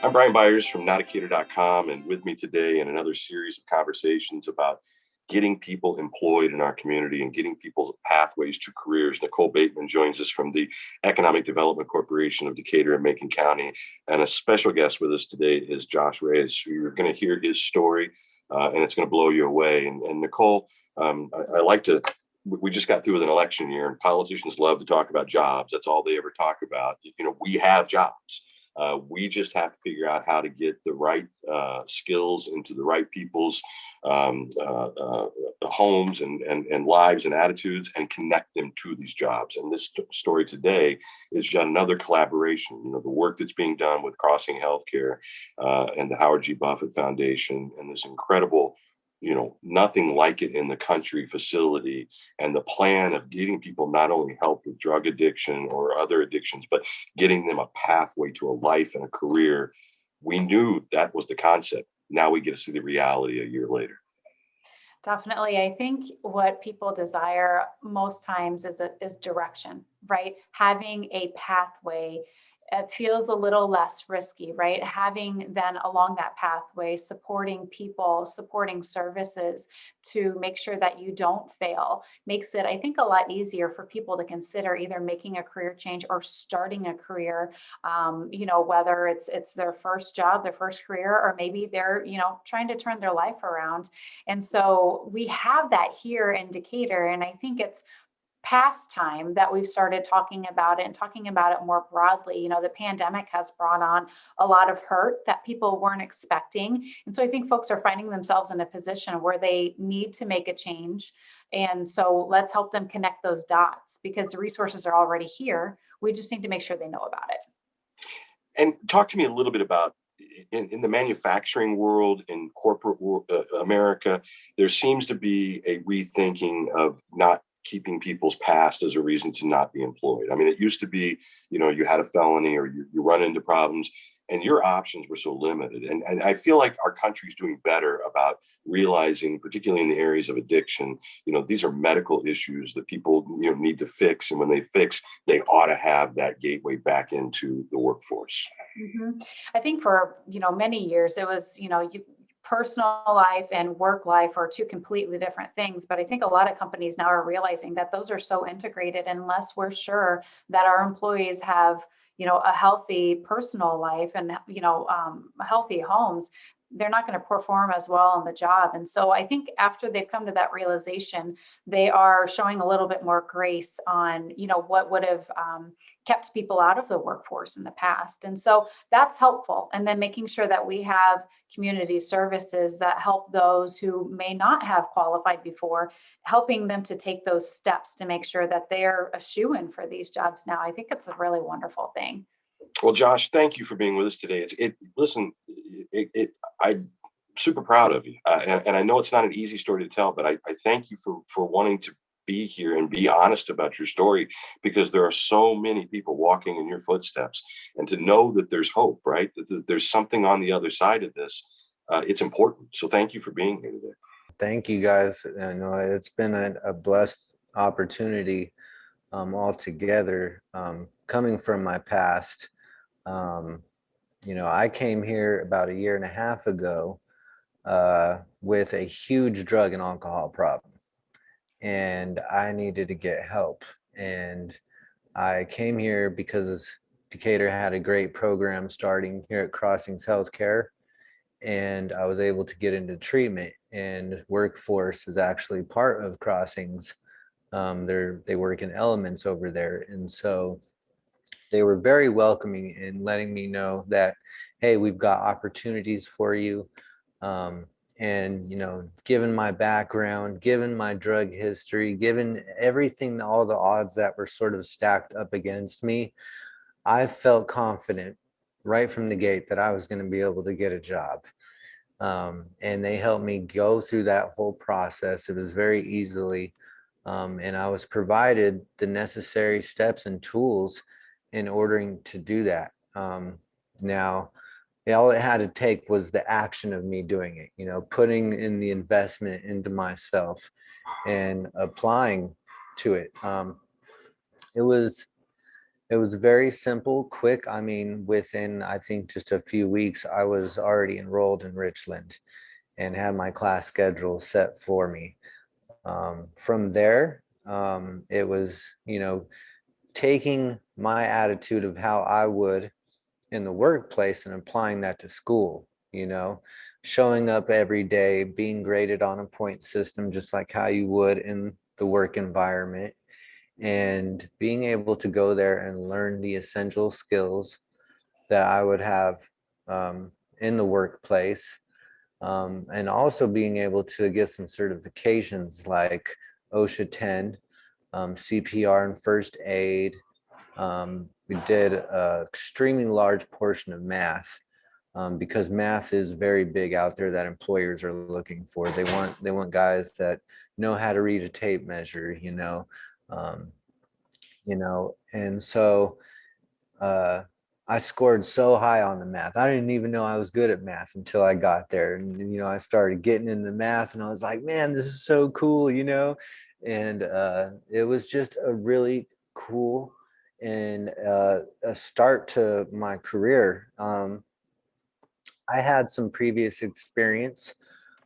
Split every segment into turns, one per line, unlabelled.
I'm Brian Byers from Notacator.com, and with me today in another series of conversations about getting people employed in our community and getting people's pathways to careers. Nicole Bateman joins us from the Economic Development Corporation of Decatur and Macon County, and a special guest with us today is Josh Reyes. You're going to hear his story, and it's going to blow you away. And Nicole, I like to. We just got through with an election year, and politicians love to talk about jobs. That's all they ever talk about. We have jobs. We just have to figure out how to get the right skills into the right people's homes and lives and attitudes, and connect them to these jobs. And this story today is yet another collaboration. The work that's being done with Crossing Healthcare and the Howard G. Buffett Foundation, and this incredible nothing like it in the country facility, and the plan of getting people not only help with drug addiction or other addictions, but getting them a pathway to a life and a career. We knew that was the concept. Now we get to see the reality a year later.
Definitely. I think what people desire most times is direction, right? Having a pathway. It feels a little less risky, right? Having then along that pathway, supporting people, supporting services to make sure that you don't fail makes it, I think, a lot easier for people to consider either making a career change or starting a career. Whether it's their first job, their first career, or maybe they're trying to turn their life around. And so we have that here in Decatur, and I think it's past time that we've started talking about it and talking about it more broadly. The pandemic has brought on a lot of hurt that people weren't expecting. And so I think folks are finding themselves in a position where they need to make a change. And so let's help them connect those dots because the resources are already here. We just need to make sure they know about it.
And talk to me a little bit about in the manufacturing world, in corporate America, there seems to be a rethinking of not keeping people's past as a reason to not be employed. I mean, it used to be, you had a felony or you run into problems, and your options were so limited. And I feel like our country's doing better about realizing, particularly in the areas of addiction, these are medical issues that people need to fix. And when they fix, they ought to have that gateway back into the workforce.
Mm-hmm. I think for many years it was personal life and work life are two completely different things. But I think a lot of companies now are realizing that those are so integrated unless we're sure that our employees have a healthy personal life and healthy homes, they're not going to perform as well on the job. And so I think after they've come to that realization, they are showing a little bit more grace on what would have kept people out of the workforce in the past. And so that's helpful. And then making sure that we have community services that help those who may not have qualified before, helping them to take those steps to make sure that they're a shoo-in for these jobs now. I think it's a really wonderful thing.
Well, Josh, thank you for being with us today. I'm super proud of you, and I know it's not an easy story to tell, but I thank you for wanting to be here and be honest about your story, because there are so many people walking in your footsteps, and to know that there's hope, right? That there's something on the other side of this. It's important. So thank you for being here today.
Thank you, guys. I know it's been a blessed opportunity altogether. Coming from my past, I came here about a year and a half ago with a huge drug and alcohol problem, and I needed to get help. And I came here because Decatur had a great program starting here at Crossings Healthcare, and I was able to get into treatment. And workforce is actually part of Crossings. They work in elements over there, and so they were very welcoming in letting me know that, hey, we've got opportunities for you. And given my background, given my drug history, given everything, all the odds that were sort of stacked up against me, I felt confident right from the gate that I was going to be able to get a job. And they helped me go through that whole process. It was very easily, and I was provided the necessary steps and tools in ordering to do that. Now, all it had to take was the action of me doing it, putting in the investment into myself and applying to it. It was It was very simple, quick. I mean, within, I think, just a few weeks, I was already enrolled in Richland and had my class schedule set for me. From there, it was, taking my attitude of how I would in the workplace and applying that to school, showing up every day, being graded on a point system, just like how you would in the work environment, and being able to go there and learn the essential skills that I would have in the workplace. And also being able to get some certifications like OSHA 10, CPR and first aid. We did an extremely large portion of math, because math is very big out there that employers are looking for. They want guys that know how to read a tape measure, um, and so uh, I scored so high on the math. I didn't even know I was good at math until I got there. And, I started getting into math and I was like, man, this is so cool, And it was just a really cool and a start to my career. I had some previous experience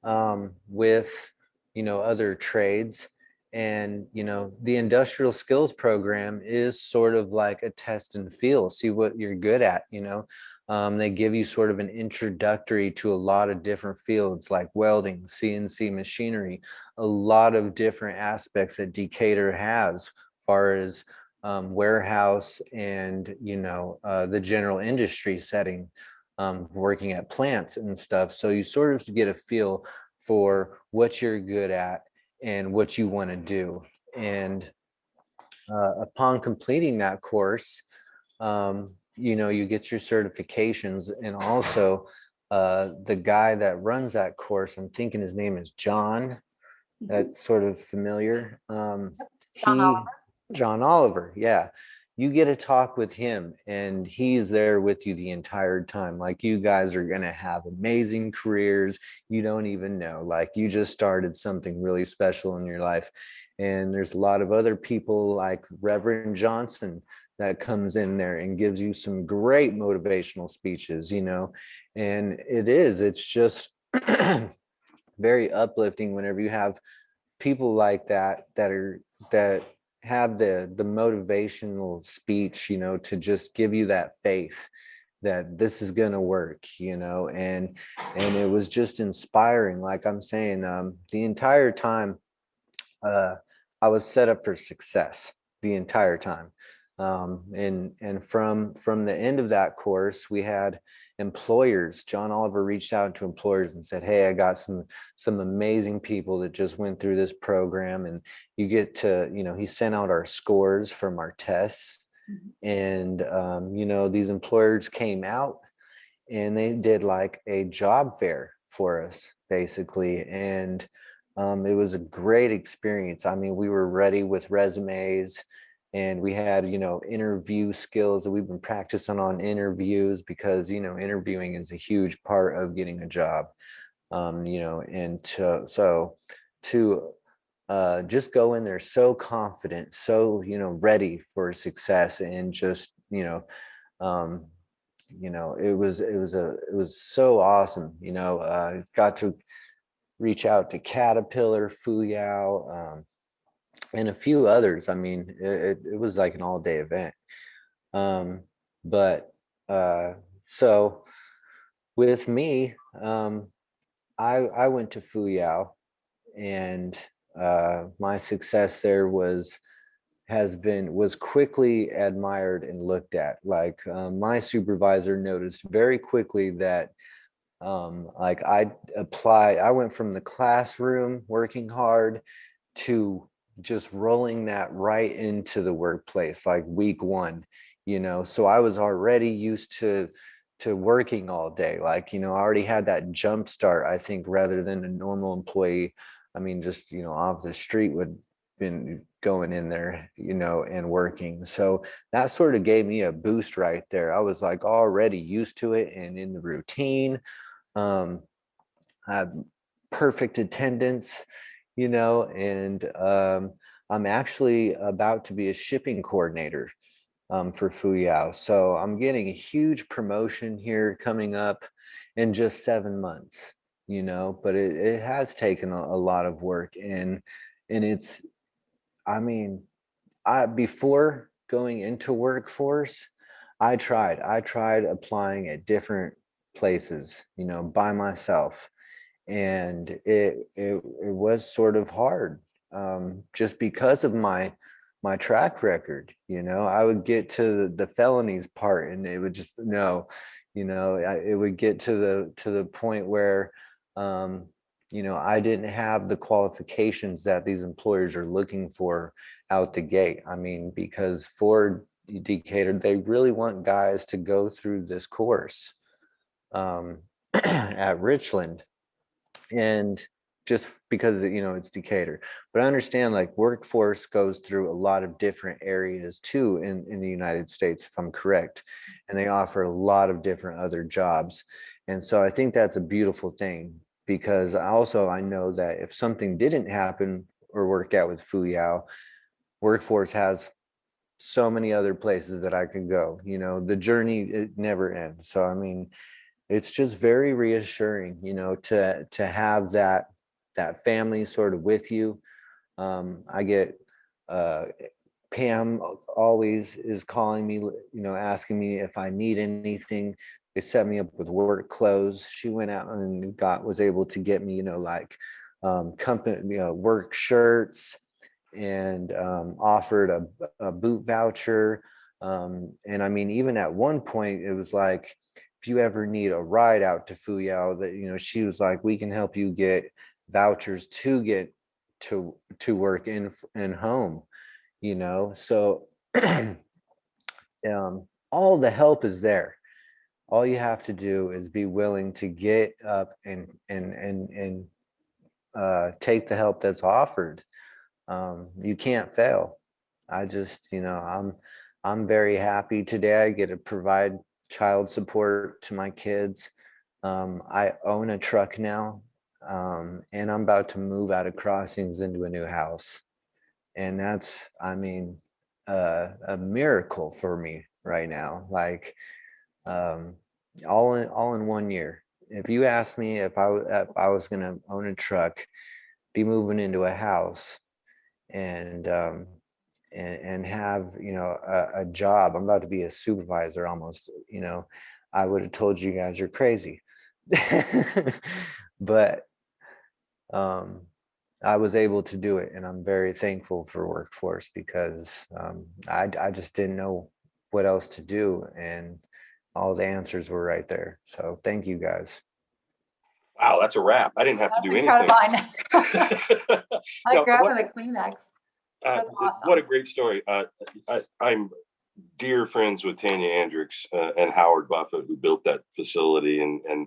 with other trades, and the industrial skills program is sort of like a test and feel, see what you're good at. They give you sort of an introductory to a lot of different fields like welding, CNC machinery, a lot of different aspects that Decatur has, as far as warehouse and the general industry setting, working at plants and stuff. So you sort of get a feel for what you're good at and what you want to do. And upon completing that course, you get your certifications. And also, the guy that runs that course, I'm thinking his name is John. That's sort of familiar.
John
He,
Oliver.
John Oliver, yeah. You get to talk with him, and he's there with you the entire time. Like, you guys are going to have amazing careers. You don't even know. Like, you just started something really special in your life. And there's a lot of other people like Reverend Johnson that comes in there and gives you some great motivational speeches, and it's just very uplifting whenever you have people like that have the motivational speech, to just give you that faith that this is going to work, and it was just inspiring. Like I'm saying, the entire time, uh, I was set up for success the entire time. And from the end of that course, we had employers. John Oliver reached out to employers and said, "Hey, I got some amazing people that just went through this program, and you get to, he sent out our scores from our tests, and these employers came out and they did like a job fair for us, basically. And it was a great experience. I mean, we were ready with resumes, and we had, interview skills that we've been practicing on interviews, because, interviewing is a huge part of getting a job. And to just go in there so confident, so, ready for success, and just, um, it was so awesome. Got to reach out to Caterpillar, Fuyao, and a few others. I mean, it was like an all-day event. Um, but so with me, I went to Fuyao, and my success there was quickly admired and looked at. Like, my supervisor noticed very quickly that, like, I went from the classroom working hard to just rolling that right into the workplace, like week one. So I was already used to working all day. Like, I already had that jump start, I think, rather than a normal employee. I mean, just, off the street would been going in there, and working. So that sort of gave me a boost right there. I was like already used to it and in the routine. um I had perfect attendance, and I'm actually about to be a shipping coordinator. for Fuyao. So I'm getting a huge promotion here coming up in just 7 months, but it has taken a lot of work, and it's, I mean, before going into workforce, I tried applying at different places, by myself. And it was sort of hard, just because of my track record. I would get to the felonies part and it would just no, it would get to the point where, I didn't have the qualifications that these employers are looking for out the gate. I mean, because for Decatur, they really want guys to go through this course, um, at Richland, and just because it's Decatur. But I understand, like, workforce goes through a lot of different areas too in the United States, if I'm correct, and they offer a lot of different other jobs. And so I think that's a beautiful thing, because I know that if something didn't happen or work out with Fuyao, workforce has so many other places that I could go. The journey, it never ends. So I mean, it's just very reassuring, to have that family sort of with you. I get, uh, Pam always is calling me, asking me if I need anything. They set me up with work clothes. She went out and was able to get me, like, company, work shirts, and offered a boot voucher. And I mean, even at one point, it was like, if you ever need a ride out to Fuyao, that, she was like, we can help you get vouchers to get to work in home, So all the help is there. All you have to do is be willing to get up and take the help that's offered. You can't fail. I just, I'm very happy today. I get to provide child support to my kids. I own a truck now, and I'm about to move out of Crossings into a new house. And that's, I mean, a miracle for me right now. Like, um, all in 1 year. If you asked me if I was going to own a truck, be moving into a house, and have, a job, I'm about to be a supervisor almost, I would have told you guys you're crazy. But um I was able to do it, and I'm very thankful for workforce, because I just didn't know what else to do, and all the answers were right there. So thank you guys.
Wow, that's a wrap. I didn't have to
That's
do anything.
incredible. I know. Like
No,
grabbing the Kleenex. That's awesome.
what a great story. I'm dear friends with Tanya Andricks and Howard Buffett, who built that facility, and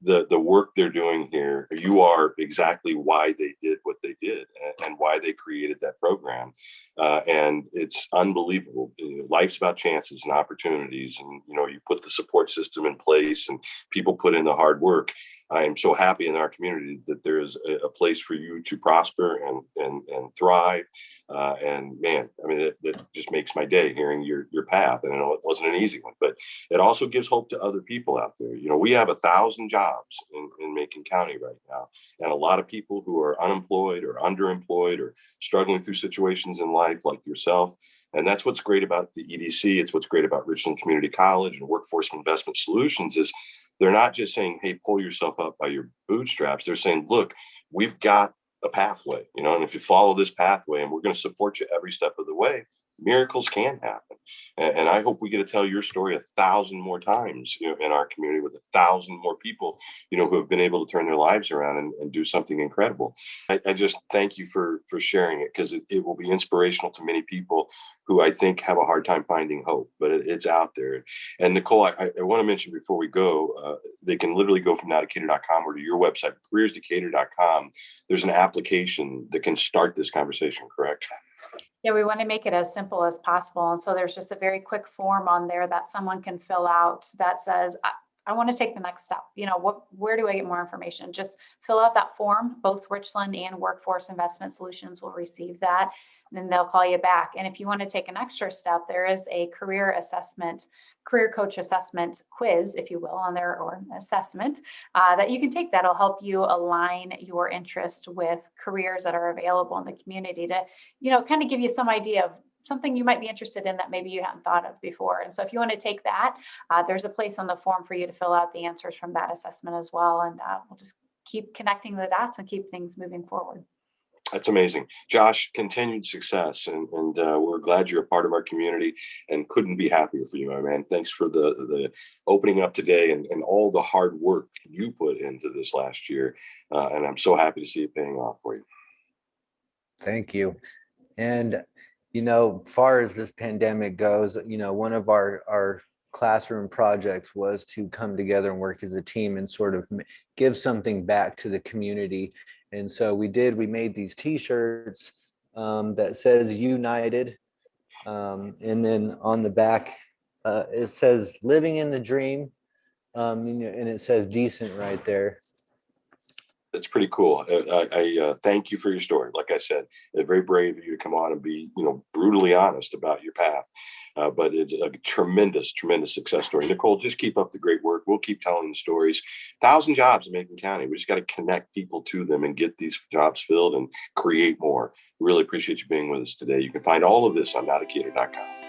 the work they're doing here. You are exactly why they did what they did, and why they created that program. And it's unbelievable. Life's about chances and opportunities, and you put the support system in place, and people put in the hard work. I am so happy in our community that there is a place for you to prosper and thrive. And man, I mean, that just makes my day hearing your path. And I know it wasn't an easy one, but it also gives hope to other people out there. We have 1,000 jobs in Macon County right now, and a lot of people who are unemployed or underemployed or struggling through situations in life like yourself. And that's what's great about the EDC. It's what's great about Richland Community College and Workforce Investment Solutions is they're not just saying, hey, pull yourself up by your bootstraps. They're saying, look, we've got a pathway, and if you follow this pathway, and we're going to support you every step of the way, miracles can happen. And I hope we get to tell your story 1,000 more times, in our community, with 1,000 more people, who have been able to turn their lives around and do something incredible. I just thank you for sharing it, because it will be inspirational to many people who I think have a hard time finding hope, but it's out there. And Nicole, I want to mention before we go, they can literally go from nowdecatur.com or to your website, careersdecatur.com. There's an application that can start this conversation, correct?
Yeah, we want to make it as simple as possible. And so there's just a very quick form on there that someone can fill out that says, I want to take the next step. Where do I get more information? Just fill out that form. Both Richland and Workforce Investment Solutions will receive that. Then they'll call you back. And if you want to take an extra step, there is a career coach assessment quiz, if you will, on there, or assessment that you can take that'll help you align your interest with careers that are available in the community to, kind of give you some idea of something you might be interested in that maybe you hadn't thought of before. And so if you want to take that, there's a place on the form for you to fill out the answers from that assessment as well. And we'll just keep connecting the dots and keep things moving forward.
That's amazing. Josh, continued success. And we're glad you're a part of our community and couldn't be happier for you, my man. Thanks for the opening up today and all the hard work you put into this last year. And I'm so happy to see it paying off for you.
Thank you. And, far as this pandemic goes, one of our classroom projects was to come together and work as a team and sort of give something back to the community. And so we made these t-shirts that says United. And then on the back, it says living in the dream. And it says decent right there.
That's pretty cool. I thank you for your story. Like I said, it's very brave of you to come on and be, brutally honest about your path. But it's a tremendous, tremendous success story. Nicole, just keep up the great work. We'll keep telling the stories. 1,000 jobs in Macon County. We just got to connect people to them and get these jobs filled and create more. Really appreciate you being with us today. You can find all of this on notacator.com.